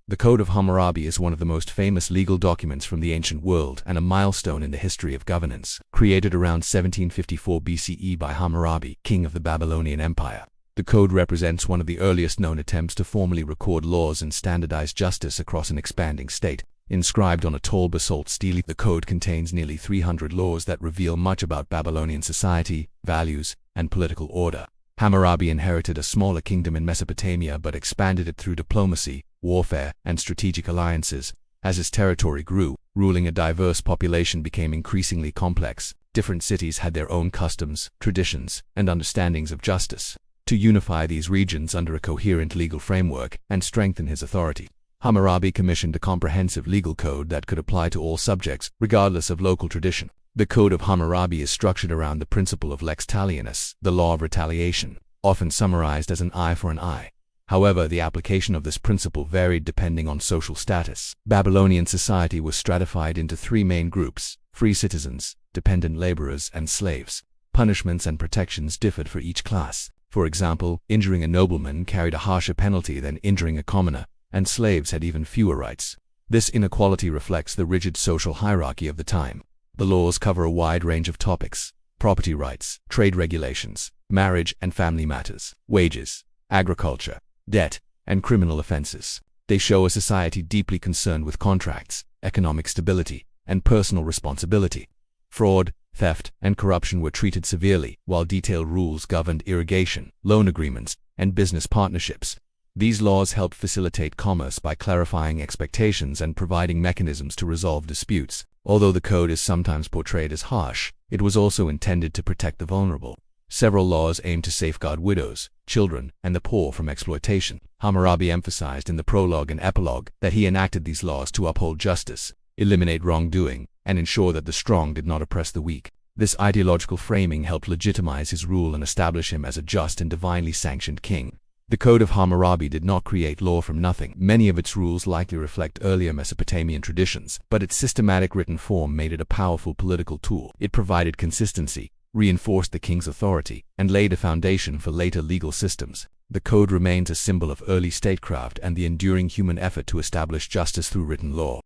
The Code of Hammurabi is one of the most famous legal documents from the ancient world and a milestone in the history of governance, created around 1754 BCE by Hammurabi, king of the Babylonian Empire. The code represents one of the earliest known attempts to formally record laws and standardize justice across an expanding state. Inscribed on a tall basalt stele, the code contains nearly 300 laws that reveal much about Babylonian society, values, and political order. Hammurabi inherited a smaller kingdom in Mesopotamia but expanded it through diplomacy, warfare, and strategic alliances. As his territory grew, ruling a diverse population became increasingly complex. Different cities had their own customs, traditions, and understandings of justice. To unify these regions under a coherent legal framework and strengthen his authority, Hammurabi commissioned a comprehensive legal code that could apply to all subjects, regardless of local tradition. The Code of Hammurabi is structured around the principle of lex talionis, the law of retaliation, often summarized as an eye for an eye. However, the application of this principle varied depending on social status. Babylonian society was stratified into three main groups: free citizens, dependent laborers, and slaves. Punishments and protections differed for each class. For example, injuring a nobleman carried a harsher penalty than injuring a commoner, and slaves had even fewer rights. This inequality reflects the rigid social hierarchy of the time. The laws cover a wide range of topics: property rights, trade regulations, marriage and family matters, wages, agriculture, debt, and criminal offenses. They show a society deeply concerned with contracts, economic stability, and personal responsibility. Fraud, theft, and corruption were treated severely, while detailed rules governed irrigation, loan agreements, and business partnerships. These laws helped facilitate commerce by clarifying expectations and providing mechanisms to resolve disputes. Although the code is sometimes portrayed as harsh, it was also intended to protect the vulnerable. Several laws aimed to safeguard widows, children, and the poor from exploitation. Hammurabi emphasized in the prologue and epilogue that he enacted these laws to uphold justice, eliminate wrongdoing, and ensure that the strong did not oppress the weak. This ideological framing helped legitimize his rule and establish him as a just and divinely sanctioned king. The Code of Hammurabi did not create law from nothing. Many of its rules likely reflect earlier Mesopotamian traditions, but its systematic written form made it a powerful political tool. It provided consistency, reinforced the king's authority, and laid a foundation for later legal systems. The code remains a symbol of early statecraft and the enduring human effort to establish justice through written law.